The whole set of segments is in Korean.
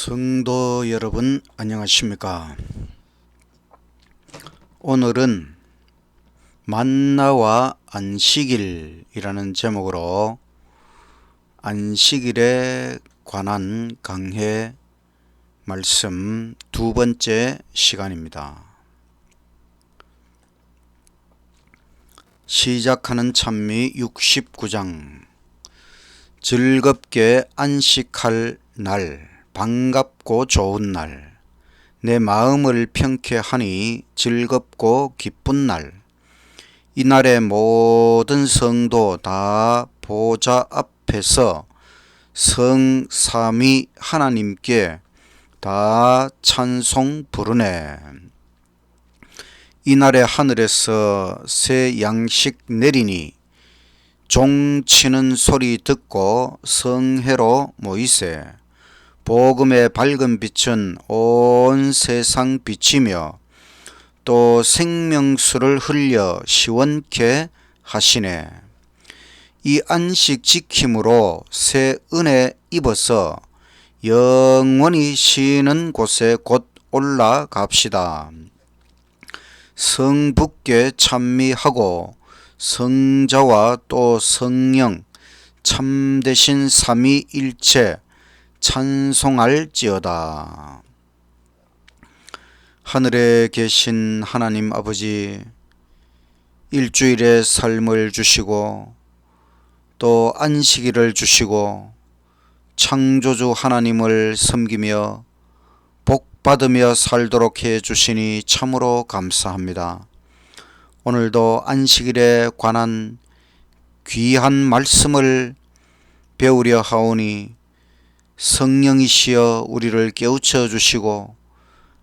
성도 여러분 안녕하십니까? 오늘은 만나와 안식일이라는 제목으로 안식일에 관한 강해 말씀 두 번째 시간입니다. 시작하는 찬미 69장 즐겁게 안식할 날 반갑고 좋은 날, 내 마음을 평케 하니 즐겁고 기쁜 날. 이날의 모든 성도 다 보좌 앞에서 성삼위 하나님께 다 찬송 부르네. 이날에 하늘에서 새 양식 내리니 종 치는 소리 듣고 성회로 모이세. 복음의 밝은 빛은 온 세상 비치며 또 생명수를 흘려 시원케 하시네. 이 안식 지킴으로 새 은혜 입어서 영원히 쉬는 곳에 곧 올라갑시다. 성부께 찬미하고 성자와 또 성령 참되신 삼위일체 찬송할지어다. 하늘에 계신 하나님 아버지, 일주일의 삶을 주시고 또 안식일을 주시고 창조주 하나님을 섬기며 복받으며 살도록 해주시니 참으로 감사합니다. 오늘도 안식일에 관한 귀한 말씀을 배우려 하오니 성령이시여 우리를 깨우쳐 주시고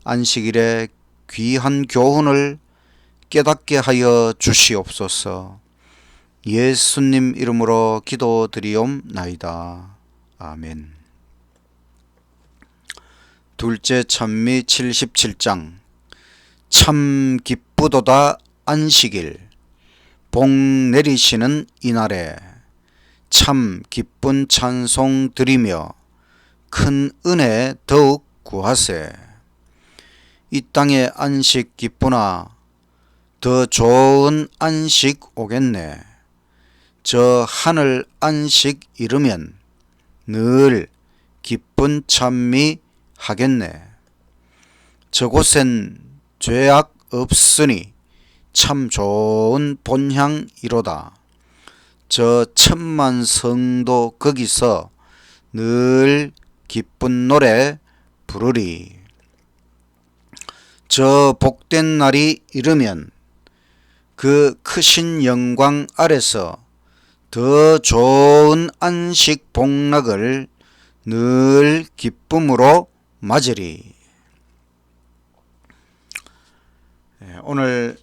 안식일에 귀한 교훈을 깨닫게 하여 주시옵소서. 예수님 이름으로 기도드리옵나이다. 아멘. 둘째 찬미 77장 참 기쁘도다 안식일 복 내리시는 이날에 참 기쁜 찬송 드리며 큰 은혜 더욱 구하세. 이 땅의 안식 기쁘나 더 좋은 안식 오겠네. 저 하늘 안식 이르면 늘 기쁜 찬미 하겠네. 저곳엔 죄악 없으니 참 좋은 본향이로다. 저 천만 성도 거기서 늘 기쁜 노래 부르리. 저 복된 날이 이르면 그 크신 영광 아래서 더 좋은 안식 복락을 늘 기쁨으로 맞으리. 오늘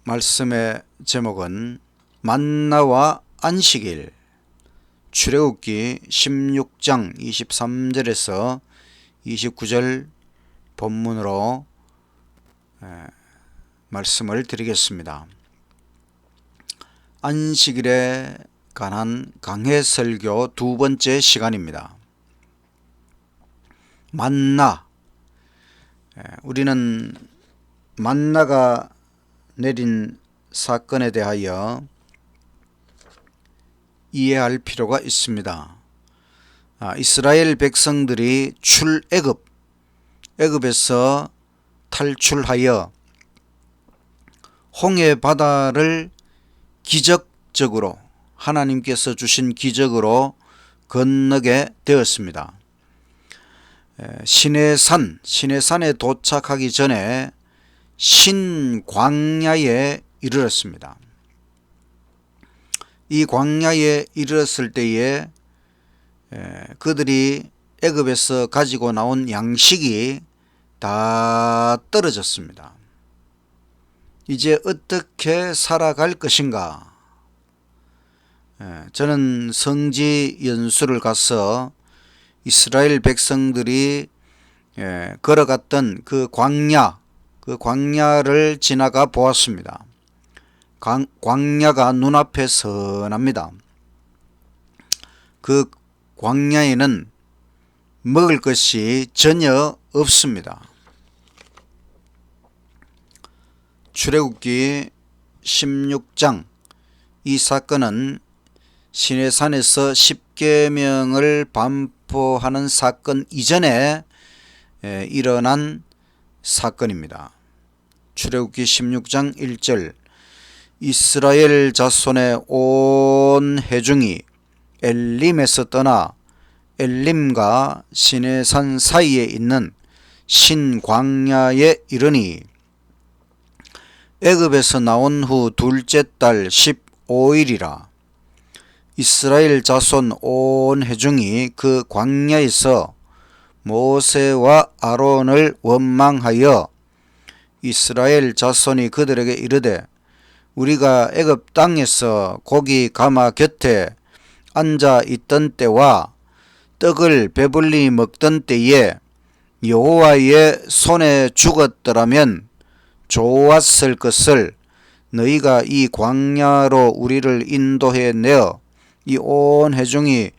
말씀의 제목은 만나와 안식일, 출애굽기 16장 23절에서 29절 본문으로 말씀을 드리겠습니다. 안식일에 관한 강해 설교 두 번째 시간입니다. 만나. 우리는 만나가 내린 사건에 대하여 이해할 필요가 있습니다. 이스라엘 백성들이 애굽에서 탈출하여 홍해 바다를 기적적으로 하나님께서 주신 기적으로 건너게 되었습니다. 시내산에 도착하기 전에 신광야에 이르렀습니다. 이 광야에 이르렀을 때에 그들이 애굽에서 가지고 나온 양식이 다 떨어졌습니다. 이제 어떻게 살아갈 것인가? 저는 성지 연수를 가서 이스라엘 백성들이 걸어갔던 그 광야를 지나가 보았습니다. 광야가 눈앞에 선합니다. 그 광야에는 먹을 것이 전혀 없습니다. 출애굽기 16장, 이 사건은 시내산에서 십계명을 반포하는 사건 이전에 일어난 사건입니다. 출애굽기 16장 1절, 이스라엘 자손의 온 회중이 엘림에서 떠나 엘림과 시내산 사이에 있는 신광야에 이르니 애굽에서 나온 후 둘째 달 15일이라. 이스라엘 자손 온 회중이 그 광야에서 모세와 아론을 원망하여 이스라엘 자손이 그들에게 이르되, 우리가 애굽 땅에서 고기 가마 곁에 앉아 있던 때와 떡을 배불리 먹던 때에 여호와의 손에 죽었더라면 좋았을 것을 너희가 이 광야로 우리를 인도해 내어 이 온 회중이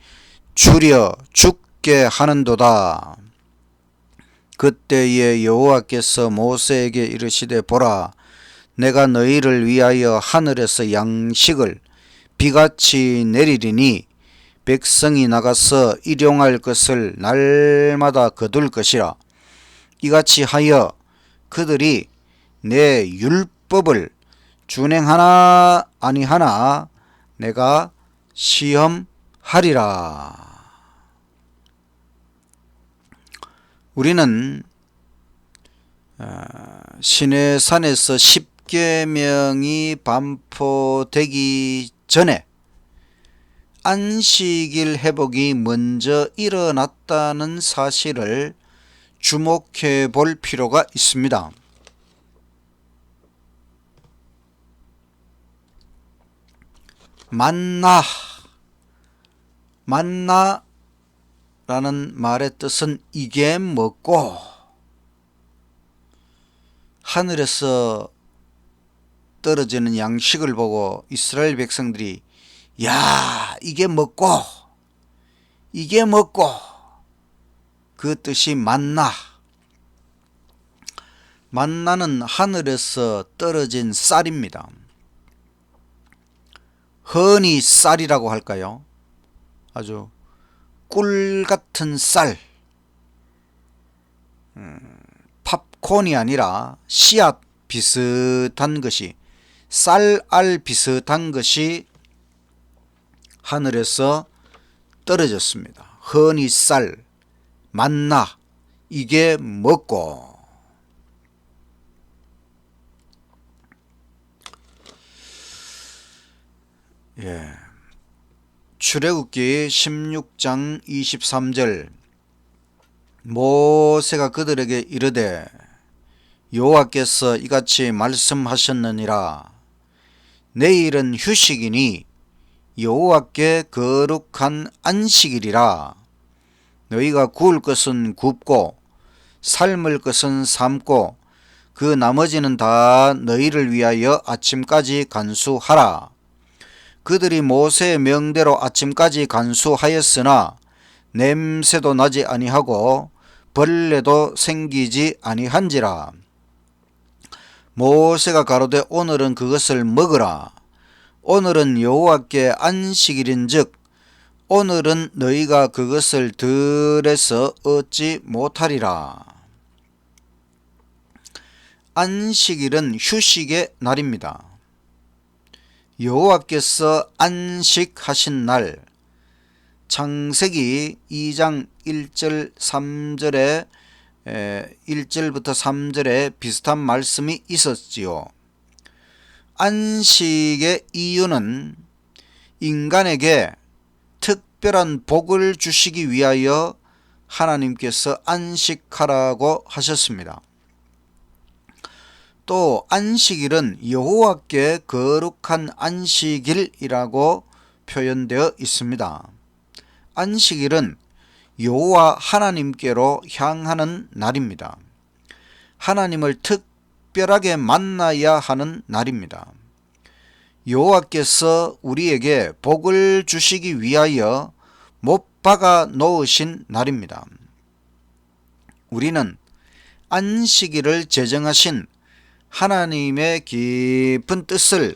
추려 죽게 하는도다. 그때에 여호와께서 모세에게 이르시되, 보라, 내가 너희를 위하여 하늘에서 양식을 비같이 내리리니 백성이 나가서 일용할 것을 날마다 거둘 것이라. 이같이 하여 그들이 내 율법을 준행하나 아니하나 내가 시험하리라. 우리는 시내산에서 십계명이 반포되기 전에 안식일 회복이 먼저 일어났다는 사실을 주목해 볼 필요가 있습니다. 만나라는 말의 뜻은 이게 먹고, 하늘에서 떨어지는 양식을 보고 이스라엘 백성들이 야, 이게 먹고 그 뜻이 만나. 만나는 하늘에서 떨어진 쌀입니다. 흔히 쌀이라고 할까요? 아주 꿀 같은 쌀, 팝콘이 아니라 씨앗 비슷한 것이, 쌀알 비슷한 것이 하늘에서 떨어졌습니다. 흔히 쌀, 만나, 이게 먹고. 출애굽기 16장 23절, 모세가 그들에게 이르되, 여호와께서 이같이 말씀하셨느니라. 내일은 휴식이니 여호와께 거룩한 안식일이라. 너희가 구울 것은 굽고 삶을 것은 삶고 그 나머지는 다 너희를 위하여 아침까지 간수하라. 그들이 모세의 명대로 아침까지 간수하였으나 냄새도 나지 아니하고 벌레도 생기지 아니한지라. 모세가 가로되, 오늘은 그것을 먹으라. 오늘은 여호와께 안식일인즉 오늘은 너희가 그것을 들에서 얻지 못하리라. 안식일은 휴식의 날입니다. 여호와께서 안식하신 날, 창세기 2장 1절 3절에 1절부터 3절에 비슷한 말씀이 있었지요. 안식의 이유는 인간에게 특별한 복을 주시기 위하여 하나님께서 안식하라고 하셨습니다. 또 안식일은 여호와께 거룩한 안식일이라고 표현되어 있습니다. 안식일은 여호와 하나님께로 향하는 날입니다. 하나님을 특별하게 만나야 하는 날입니다. 여호와께서 우리에게 복을 주시기 위하여 못 박아 놓으신 날입니다. 우리는 안식일을 제정하신 하나님의 깊은 뜻을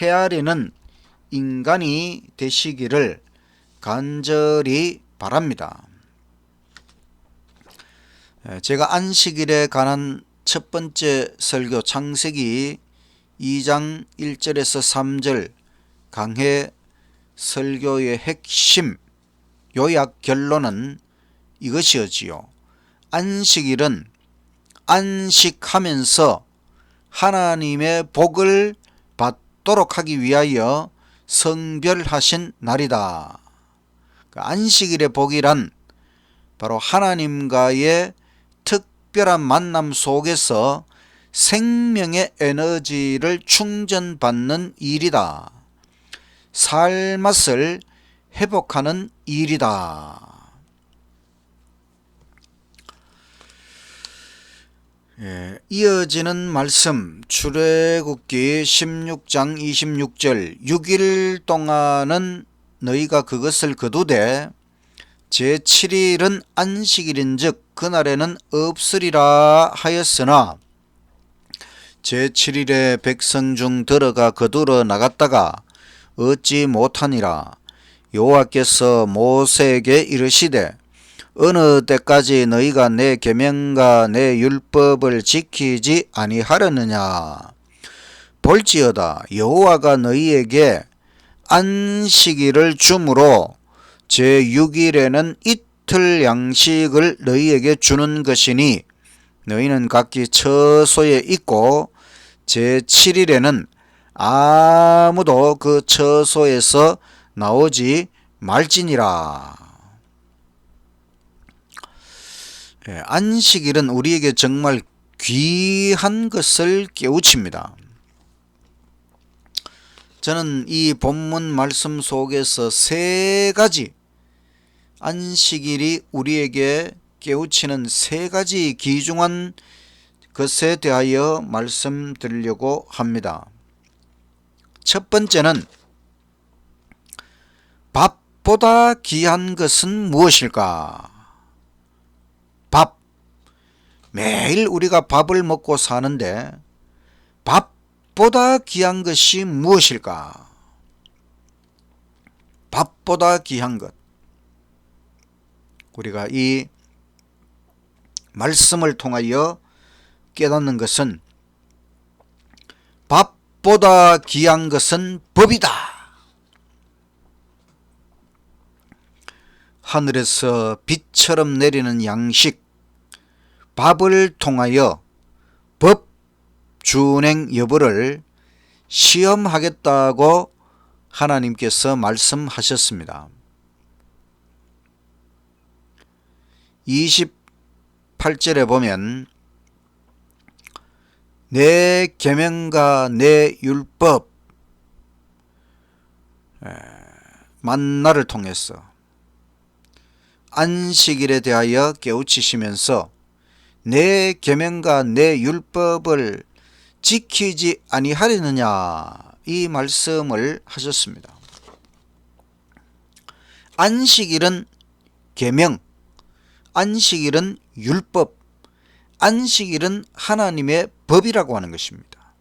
헤아리는 인간이 되시기를 간절히 바랍니다. 제가 안식일에 관한 첫 번째 설교 창세기 2장 1절에서 3절 강해 설교의 핵심 요약 결론은 이것이었지요. 안식일은 안식하면서 하나님의 복을 받도록 하기 위하여 성별하신 날이다. 안식일의 복이란 바로 하나님과의 특별한 만남 속에서 생명의 에너지를 충전받는 일이다. 삶맛을 회복하는 일이다. 이어지는 말씀 출애굽기 16장 26절 6일 동안은 너희가 그것을 거두되 제7일은 안식일인즉 그날에는 없으리라 하였으나 제7일에 백성 중 들어가 거두러 나갔다가 얻지 못하니라. 여호와께서 모세에게 이르시되 어느 때까지 너희가 내 계명과 내 율법을 지키지 아니하려느냐. 볼지어다 여호와가 너희에게 안식일을 주므로 제6일에는 이틀 양식을 너희에게 주는 것이니 너희는 각기 처소에 있고 제7일에는 아무도 그 처소에서 나오지 말지니라. 안식일은 우리에게 정말 귀한 것을 깨우칩니다. 저는 이 본문 말씀 속에서 세 가지 안식일이 우리에게 깨우치는 세 가지 귀중한 것에 대하여 말씀드리려고 합니다. 첫 번째는 밥보다 귀한 것은 무엇일까? 밥. 매일 우리가 밥을 먹고 사는데 밥보다 귀한 것이 무엇일까? 밥보다 귀한 것. 우리가 이 말씀을 통하여 깨닫는 것은 밥보다 귀한 것은 법이다. 하늘에서 빛처럼 내리는 양식, 밥을 통하여 법 준행 여부를 시험하겠다고 하나님께서 말씀하셨습니다. 28절에 보면 내 계명과 내 율법 만나를 통해서 안식일에 대하여 깨우치시면서 내 계명과 내 율법을 지키지 아니하려느냐 이 말씀을 하셨습니다. 안식일은 계명, 안식일은 율법, 안식일은 하나님의 법이라고 하는 것입니다.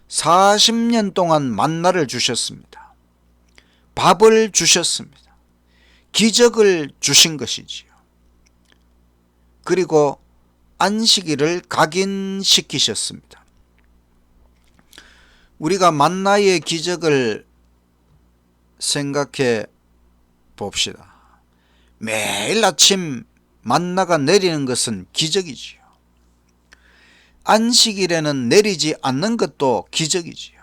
40년 동안 만나를 주셨습니다. 밥을 주셨습니다. 기적을 주신 것이지요. 그리고 안식일을 각인시키셨습니다. 우리가 만나의 기적을 생각해 봅시다. 매일 아침 만나가 내리는 것은 기적이지요. 안식일에는 내리지 않는 것도 기적이지요.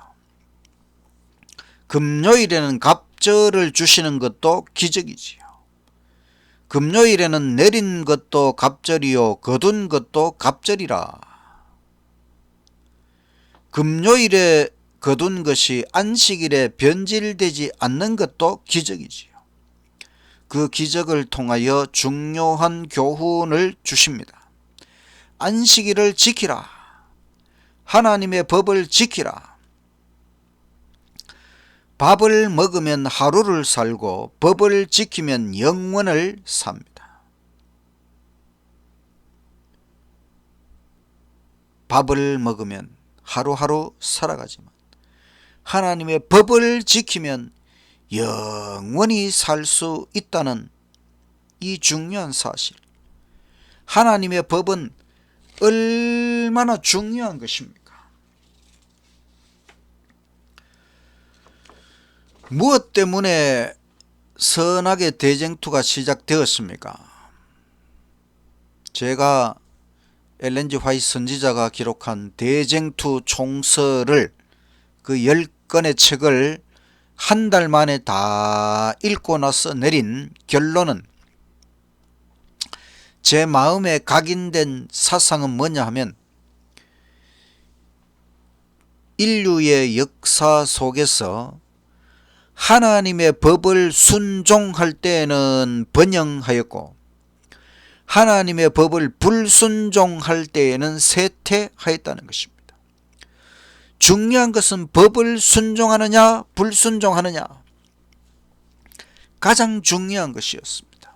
금요일에는 갑절을 주시는 것도 기적이지요. 금요일에는 내린 것도 갑절이요 거둔 것도 갑절이라. 금요일에 거둔 것이 안식일에 변질되지 않는 것도 기적이지요. 그 기적을 통하여 중요한 교훈을 주십니다. 안식일을 지키라. 하나님의 법을 지키라. 밥을 먹으면 하루를 살고 법을 지키면 영원을 삽니다. 밥을 먹으면 하루하루 살아가지만 하나님의 법을 지키면 영원히 살 수 있다는 이 중요한 사실. 하나님의 법은 얼마나 중요한 것입니까? 무엇 때문에 선악의 대쟁투가 시작되었습니까? 제가 엘렌 G 화이트 선지자가 기록한 대쟁투 총서를 그 10권의 책을 한 달 만에 다 읽고 나서 내린 결론은, 제 마음에 각인된 사상은 뭐냐 하면, 인류의 역사 속에서 하나님의 법을 순종할 때에는 번영하였고 하나님의 법을 불순종할 때에는 쇠퇴하였다는 것입니다. 중요한 것은 법을 순종하느냐 불순종하느냐, 가장 중요한 것이었습니다.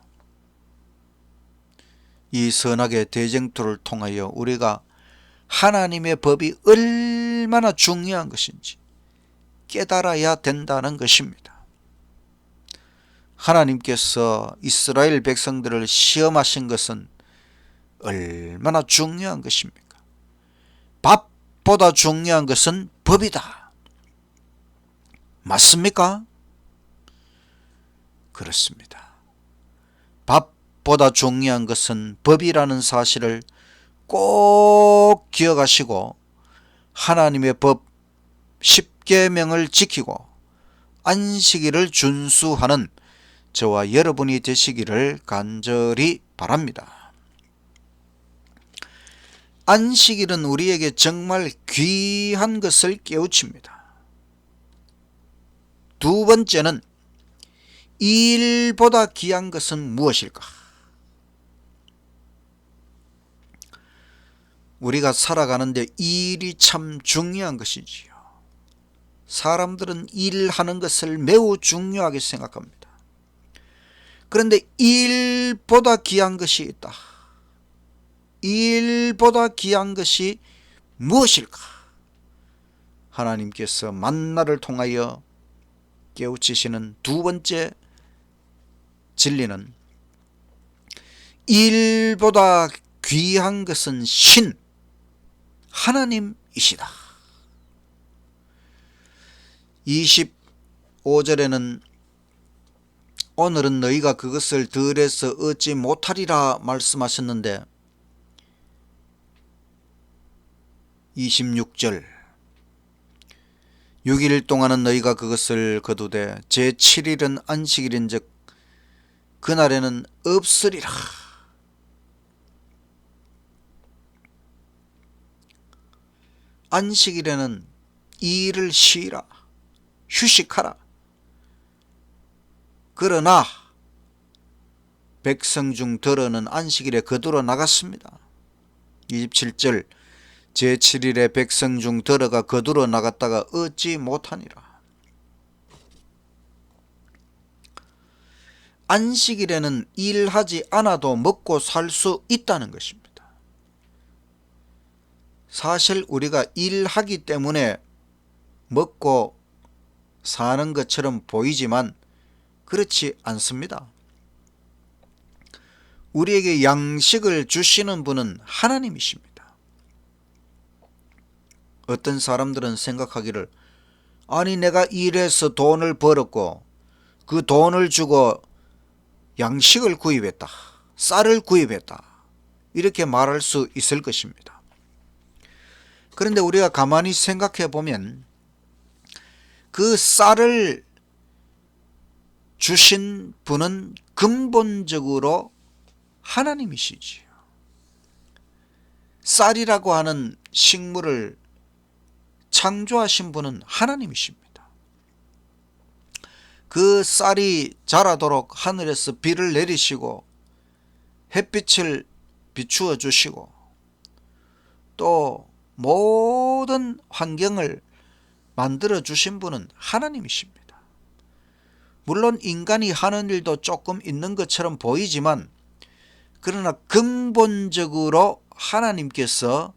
이 선악의 대쟁투를 통하여 우리가 하나님의 법이 얼마나 중요한 것인지 깨달아야 된다는 것입니다. 하나님께서 이스라엘 백성들을 시험하신 것은 얼마나 중요한 것입니까? 밥보다 중요한 것은 법이다. 맞습니까? 그렇습니다. 밥보다 중요한 것은 법이라는 사실을 꼭 기억하시고 하나님의 법 10계명을 지키고 안식일을 준수하는 저와 여러분이 되시기를 간절히 바랍니다. 안식일은 우리에게 정말 귀한 것을 깨우칩니다. 두 번째는, 일보다 귀한 것은 무엇일까? 우리가 살아가는데 일이 참 중요한 것이지요. 사람들은 일하는 것을 매우 중요하게 생각합니다. 그런데 일보다 귀한 것이 있다. 일보다 귀한 것이 무엇일까? 하나님께서 만나를 통하여 깨우치시는 두 번째 진리는, 일보다 귀한 것은 신 하나님이시다. 25절에는 오늘은 너희가 그것을 들에서 얻지 못하리라 말씀하셨는데, 26절 6일 동안은 너희가 그것을 거두되 제7일은 안식일인즉 그날에는 없으리라. 안식일에는 일을 쉬라, 휴식하라. 그러나 백성 중 더러는 안식일에 거두러 나갔습니다. 27절 제7일에 백성 중 더러가 거두러 나갔다가 얻지 못하니라. 안식일에는 일하지 않아도 먹고 살 수 있다는 것입니다. 사실 우리가 일하기 때문에 먹고 사는 것처럼 보이지만 그렇지 않습니다. 우리에게 양식을 주시는 분은 하나님이십니다. 어떤 사람들은 생각하기를, 아니 내가 일해서 돈을 벌었고 그 돈을 주고 양식을 구입했다, 쌀을 구입했다, 이렇게 말할 수 있을 것입니다. 그런데 우리가 가만히 생각해 보면 그 쌀을 주신 분은 근본적으로 하나님이시지요. 쌀이라고 하는 식물을 창조하신 분은 하나님이십니다. 그 쌀이 자라도록 하늘에서 비를 내리시고 햇빛을 비추어 주시고 또 모든 환경을 만들어 주신 분은 하나님이십니다. 물론 인간이 하는 일도 조금 있는 것처럼 보이지만, 그러나 근본적으로 하나님께서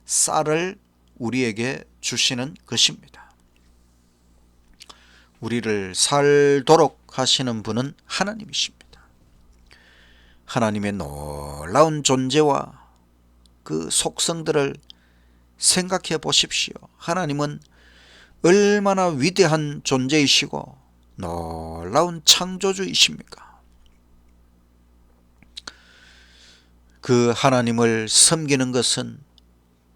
쌀을 우리에게 주시는 것입니다. 우리를 살도록 하시는 분은 하나님이십니다. 하나님의 놀라운 존재와 그 속성들을 생각해 보십시오. 하나님은 얼마나 위대한 존재이시고 놀라운 창조주이십니까? 그 하나님을 섬기는 것은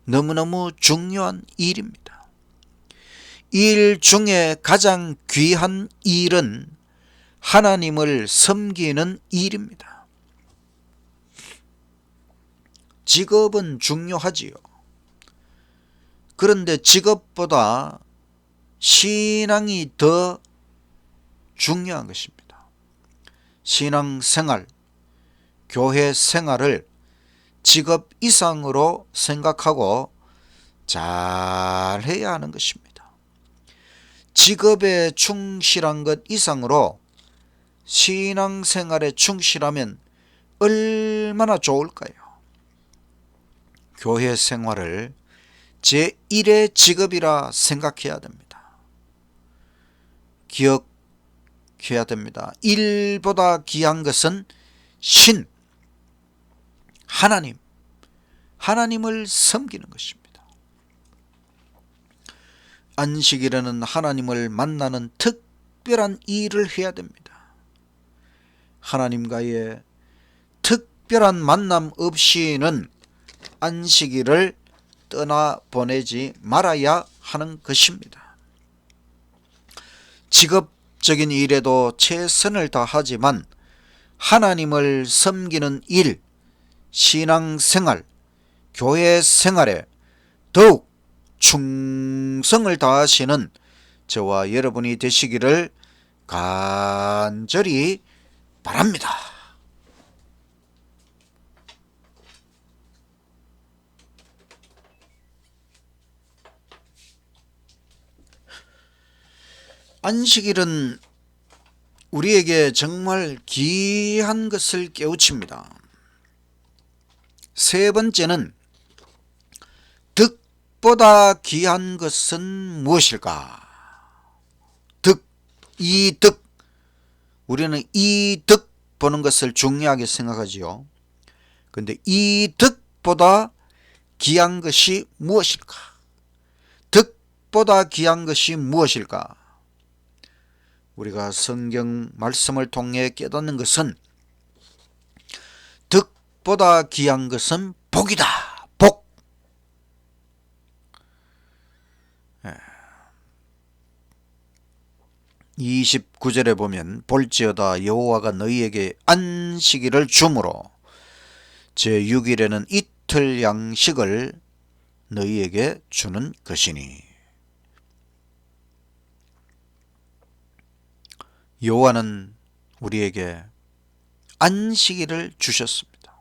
너무너무 중요한 일입니다. 일 중에 가장 귀한 일은 하나님을 섬기는 일입니다. 직업은 중요하지요. 그런데 직업보다 신앙이 더 중요한 것입니다. 신앙생활, 교회 생활을 직업 이상으로 생각하고 잘 해야 하는 것입니다. 직업에 충실한 것 이상으로 신앙생활에 충실하면 얼마나 좋을까요? 교회 생활을 제1의 직업이라 생각해야 됩니다. 기억해야 됩니다. 일보다 귀한 것은 신, 하나님을 섬기는 것입니다. 안식일에는 하나님을 만나는 특별한 일을 해야 됩니다. 하나님과의 특별한 만남 없이는 안식일을 떠나보내지 말아야 하는 것입니다. 직업적인 일에도 최선을 다하지만 하나님을 섬기는 일, 신앙생활, 교회 생활에 더욱 충성을 다하시는 저와 여러분이 되시기를 간절히 바랍니다. 안식일은 우리에게 정말 귀한 것을 깨우칩니다. 세 번째는 득보다 귀한 것은 무엇일까? 이득. 우리는 이득 보는 것을 중요하게 생각하지요. 그런데 이득보다 귀한 것이 무엇일까? 득보다 귀한 것이 무엇일까? 우리가 성경 말씀을 통해 깨닫는 것은 득보다 귀한 것은 복이다. 복. 29절에 보면 볼지어다 여호와가 너희에게 안식일을 주므로 제6일에는 이틀 양식을 너희에게 주는 것이니. 여호와는 우리에게 안식일을 주셨습니다.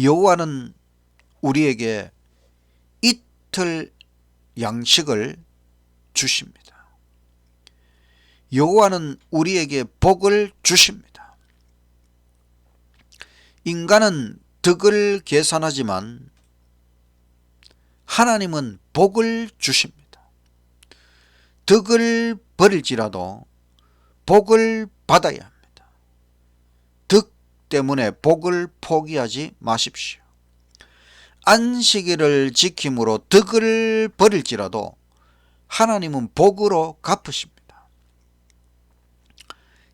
여호와는 우리에게 이틀 양식을 주십니다. 여호와는 우리에게 복을 주십니다. 인간은 덕을 계산하지만 하나님은 복을 주십니다. 덕을 버릴지라도 복을 받아야 합니다. 덕 때문에 복을 포기하지 마십시오. 안식일을 지킴으로 덕을 버릴지라도 하나님은 복으로 갚으십니다.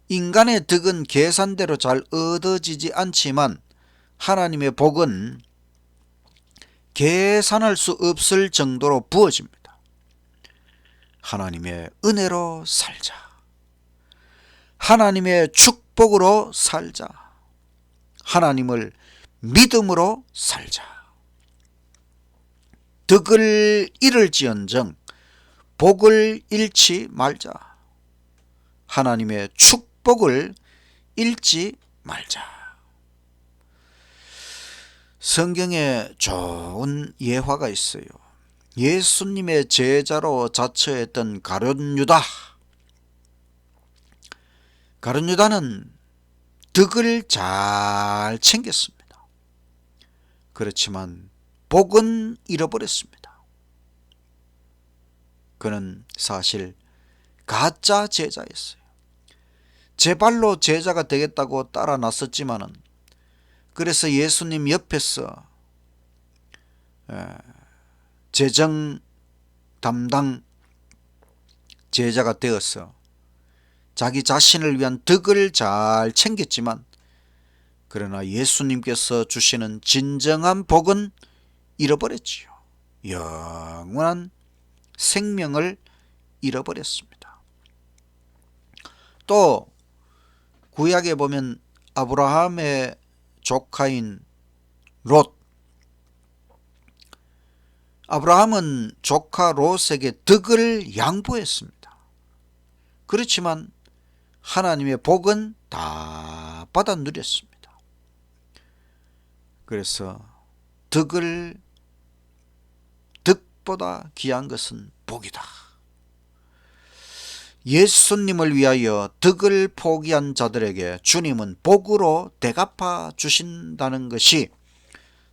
인간의 덕은 계산대로 잘 얻어지지 않지만 하나님의 복은 계산할 수 없을 정도로 부어집니다. 하나님의 은혜로 살자. 하나님의 축복으로 살자. 하나님을 믿음으로 살자. 덕을 잃을지언정 복을 잃지 말자. 하나님의 축복을 잃지 말자. 성경에 좋은 예화가 있어요. 예수님의 제자로 자처했던 가룟 유다. 가룟 유다는 덕을 잘 챙겼습니다. 그렇지만 복은 잃어버렸습니다. 그는 사실 가짜 제자였어요. 제 발로 제자가 되겠다고 따라 나섰지만은, 그래서 예수님 옆에서 재정 담당 제자가 되어서 자기 자신을 위한 덕을 잘 챙겼지만, 그러나 예수님께서 주시는 진정한 복은 잃어버렸지요. 영원한 생명을 잃어버렸습니다. 또 구약에 보면 아브라함의 조카인 롯, 아브라함은 조카 롯에게 덕을 양보했습니다. 그렇지만 하나님의 복은 다 받아 누렸습니다. 그래서 덕보다 귀한 것은 복이다. 예수님을 위하여 덕을 포기한 자들에게 주님은 복으로 대갚아 주신다는 것이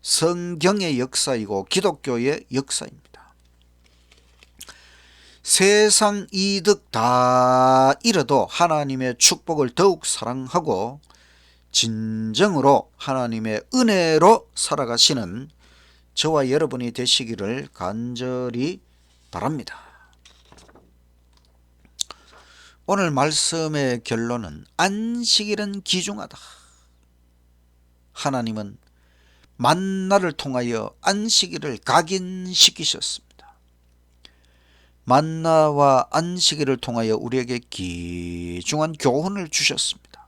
성경의 역사이고 기독교의 역사입니다. 세상 이득 다 잃어도 하나님의 축복을 더욱 사랑하고 진정으로 하나님의 은혜로 살아가시는 저와 여러분이 되시기를 간절히 바랍니다. 오늘 말씀의 결론은 안식일은 귀중하다. 하나님은 만나를 통하여 안식일을 각인시키셨습니다. 만나와 안식일을 통하여 우리에게 귀중한 교훈을 주셨습니다.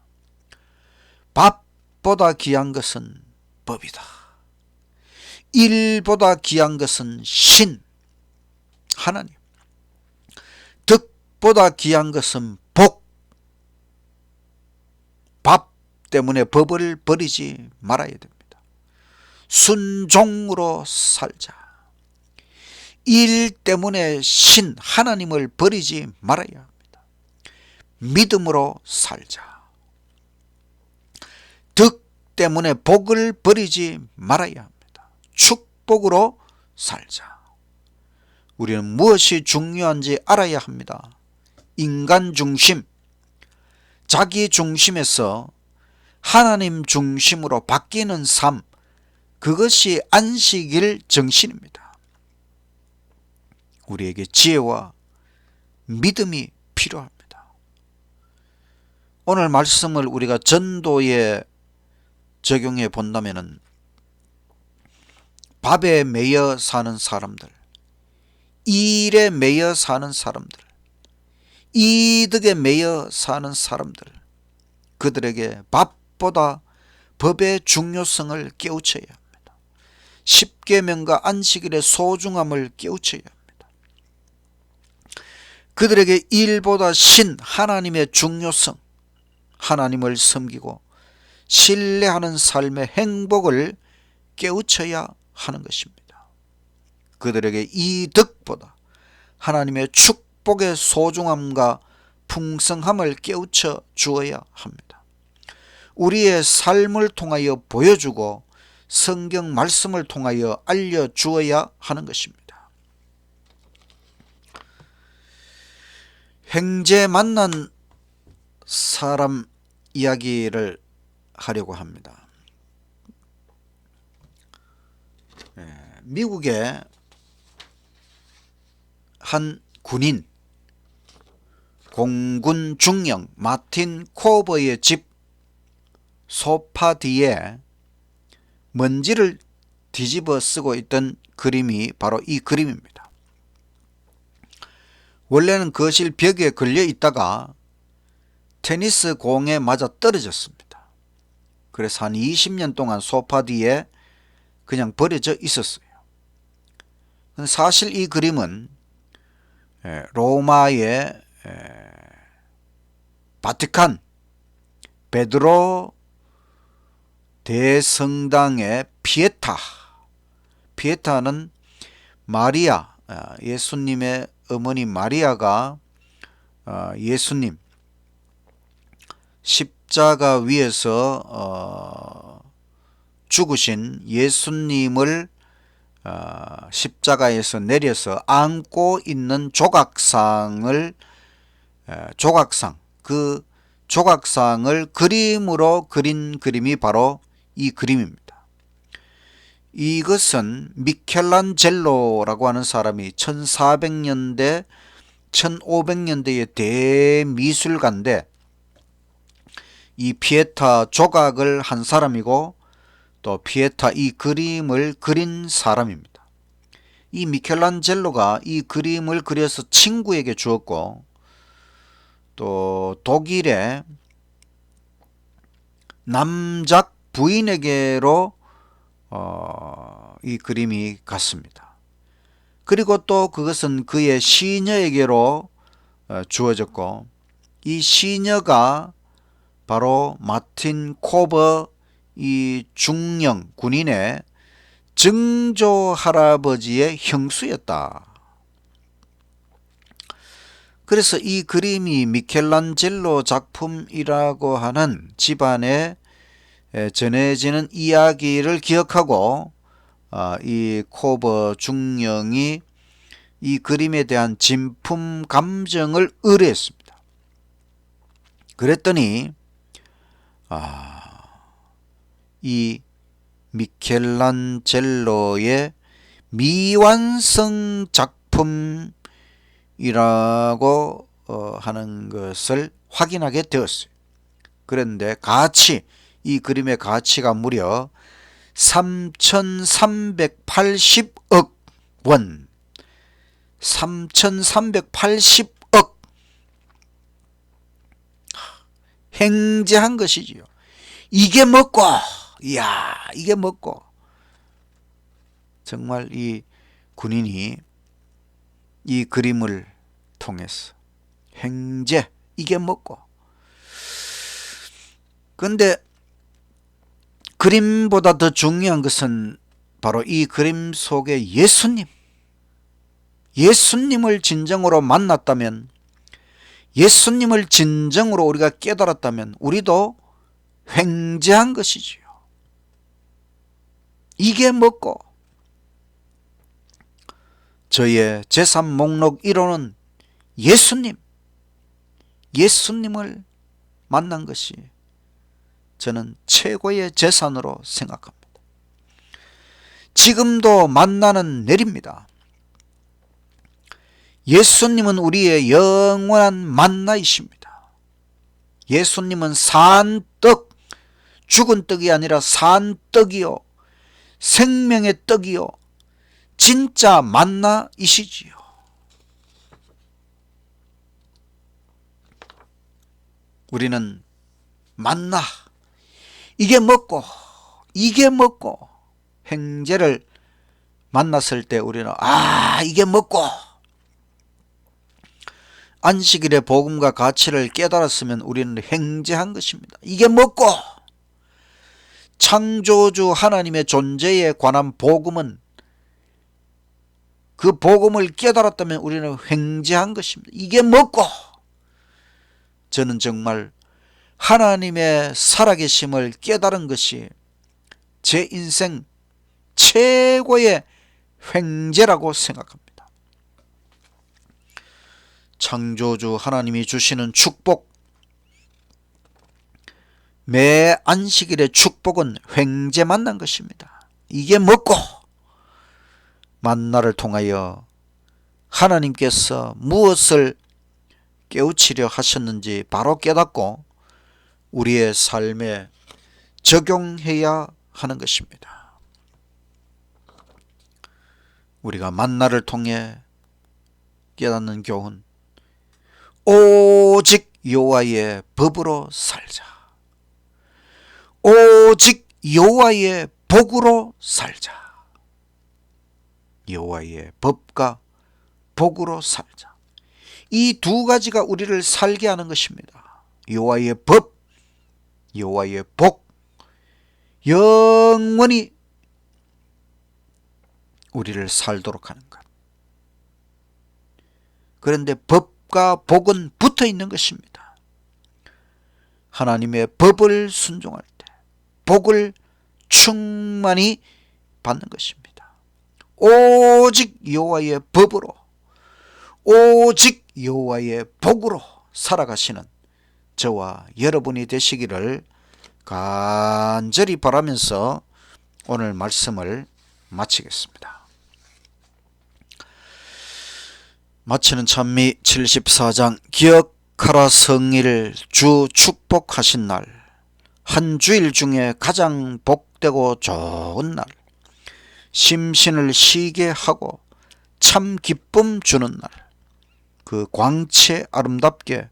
밥보다 귀한 것은 법이다. 일보다 귀한 것은 신, 하나님. 덕보다 귀한 것은 복. 밥 때문에 법을 버리지 말아야 됩니다. 순종으로 살자. 일 때문에 신, 하나님을 버리지 말아야 합니다. 믿음으로 살자. 덕 때문에 복을 버리지 말아야 합니다. 축복으로 살자. 우리는 무엇이 중요한지 알아야 합니다. 인간 중심, 자기 중심에서 하나님 중심으로 바뀌는 삶, 그것이 안식일 정신입니다. 우리에게 지혜와 믿음이 필요합니다. 오늘 말씀을 우리가 전도에 적용해 본다면은, 밥에 매여 사는 사람들, 일에 매여 사는 사람들, 이득에 매여 사는 사람들, 그들에게 밥보다 법의 중요성을 깨우쳐야 합니다. 십계명과 안식일의 소중함을 깨우쳐야 합니다. 그들에게 일보다 신, 하나님의 중요성, 하나님을 섬기고 신뢰하는 삶의 행복을 깨우쳐야 하는 것입니다. 그들에게 이 덕보다 하나님의 축복의 소중함과 풍성함을 깨우쳐 주어야 합니다. 우리의 삶을 통하여 보여주고 성경 말씀을 통하여 알려주어야 하는 것입니다. 형제 만난 사람 이야기를 하려고 합니다. 미국의 한 군인, 공군 중령 마틴 코버의 집 소파 뒤에 먼지를 뒤집어 쓰고 있던 그림이 바로 이 그림입니다. 원래는 거실 벽에 걸려 있다가 테니스 공에 맞아 떨어졌습니다. 그래서 한 20년 동안 소파 뒤에 그냥 버려져 있었어요. 사실 이 그림은 로마의 바티칸 베드로 대성당의 피에타는 마리아, 예수님의 어머니 마리아가 예수님 십자가 위에서 죽으신 예수님을 십자가에서 내려서 안고 있는 조각상을 그 조각상을 그림으로 그린 그림이 바로 이 그림입니다. 이것은 미켈란젤로라고 하는 사람이 1400년대 1500년대의 대미술가인데 이 피에타 조각을 한 사람이고 또 피에타 이 그림을 그린 사람입니다. 이 미켈란젤로가 이 그림을 그려서 친구에게 주었고 또 독일의 남작 부인에게로 이 그림이 갔습니다. 그리고 또 그것은 그의 시녀에게로 주어졌고 이 시녀가 바로 마틴 코버 이 중령 군인의 증조 할아버지의 형수였다. 그래서 이 그림이 미켈란젤로 작품이라고 하는 집안에 전해지는 이야기를 기억하고 이 코버 중령이 이 그림에 대한 진품 감정을 의뢰했습니다. 그랬더니 이 미켈란젤로의 미완성 작품이라고 하는 것을 확인하게 되었어요. 그런데 이 그림의 가치가 무려 3,380억 원, 3,380억 횡재한 것이지요. 이게 먹고, 이게 먹고. 정말 이 군인이 이 그림을 통해서 횡재, 이게 먹고. 그런데 그림보다 더 중요한 것은 바로 이 그림 속에 예수님을 진정으로 만났다면, 예수님을 진정으로 우리가 깨달았다면 우리도 횡재한 것이지요. 이게 먹고 저의 재산 목록 1호는 예수님을 만난 것이 저는 최고의 재산으로 생각합니다. 지금도 만나는 내립니다. 예수님은 우리의 영원한 만나이십니다. 예수님은 산 떡, 죽은 떡이 아니라 산 떡이요, 생명의 떡이요, 진짜 만나이시지요. 우리는 만나, 이게 먹고 횡재를 만났을 때 우리는 이게 먹고, 안식일의 복음과 가치를 깨달았으면 우리는 횡재한 것입니다. 이게 먹고, 창조주 하나님의 존재에 관한 복음은, 그 복음을 깨달았다면 우리는 횡재한 것입니다. 이게 먹고, 저는 정말 하나님의 살아계심을 깨달은 것이 제 인생 최고의 횡재라고 생각합니다. 창조주 하나님이 주시는 축복, 매 안식일의 축복은 횡재 만난 것입니다. 이게 먹고, 만나를 통하여 하나님께서 무엇을 깨우치려 하셨는지 바로 깨닫고 우리의 삶에 적용해야 하는 것입니다. 우리가 만나를 통해 깨닫는 교훈, 오직 여호와의 법으로 살자. 오직 여호와의 복으로 살자. 여호와의 법과 복으로 살자. 이 두 가지가 우리를 살게 하는 것입니다. 여호와의 법, 여호와의 복, 영원히 우리를 살도록 하는 것. 그런데 법과 복은 붙어 있는 것입니다. 하나님의 법을 순종할 때 복을 충만히 받는 것입니다. 오직 여호와의 법으로, 오직 여호와의 복으로 살아가시는 저와 여러분이 되시기를 간절히 바라면서 오늘 말씀을 마치겠습니다. 마치는 찬미 74장. 기억하라 성일 주 축복하신 날, 한 주일 중에 가장 복되고 좋은 날, 심신을 쉬게 하고 참 기쁨 주는 날, 그 광채 아름답게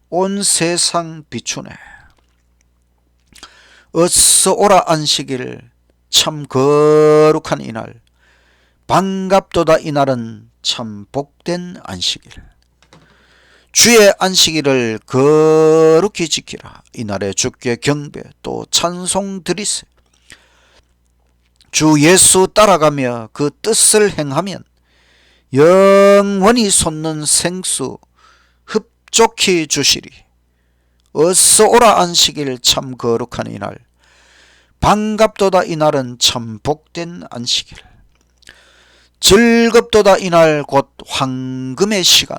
온 세상 비추네. 어서 오라 안식일 참 거룩한 이날, 반갑도다 이날은 참 복된 안식일. 주의 안식일을 거룩히 지키라. 이날에 주께 경배 또 찬송 드리세. 주 예수 따라가며 그 뜻을 행하면 영원히 솟는 생수 흡족히 주시리. 어서 오라 안식일 참 거룩한 이날, 반갑도다 이날은 참 복된 안식일. 즐겁도다 이날 곧 황금의 시간,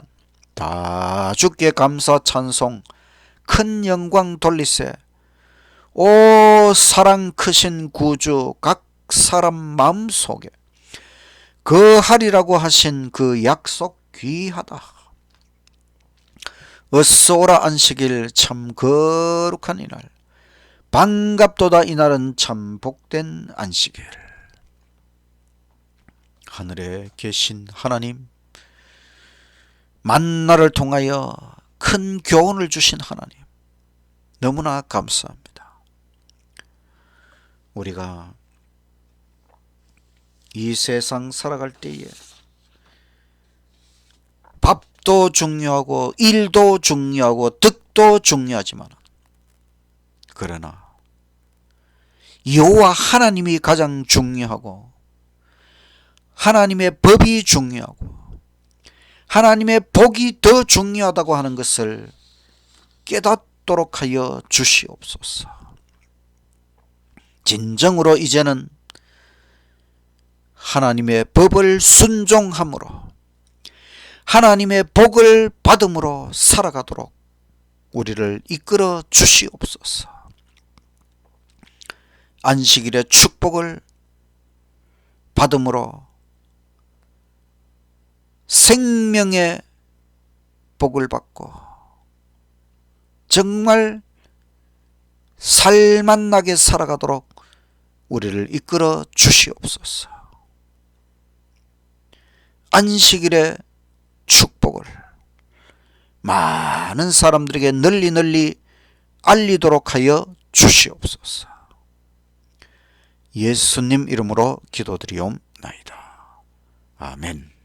다 주께 감사 찬송 큰 영광 돌리세. 오 사랑 크신 구주 각 사람 마음속에 거하리라고 하신 그 약속 귀하다. 어서 오라 안식일 참 거룩한 이날, 반갑도다 이날은 참 복된 안식일. 하늘에 계신 하나님, 만나를 통하여 큰 교훈을 주신 하나님, 너무나 감사합니다. 우리가 이 세상 살아갈 때에 밥도 중요하고 일도 중요하고 득도 중요하지만, 그러나 여호와 하나님이 가장 중요하고 하나님의 법이 중요하고 하나님의 복이 더 중요하다고 하는 것을 깨닫도록 하여 주시옵소서. 진정으로 이제는 하나님의 법을 순종함으로 하나님의 복을 받음으로 살아가도록 우리를 이끌어 주시옵소서. 안식일의 축복을 받음으로 생명의 복을 받고 정말 살맛나게 살아가도록 우리를 이끌어 주시옵소서. 안식일의 축복을 많은 사람들에게 널리 알리도록 하여 주시옵소서. 예수님 이름으로 기도드리옵나이다. 아멘.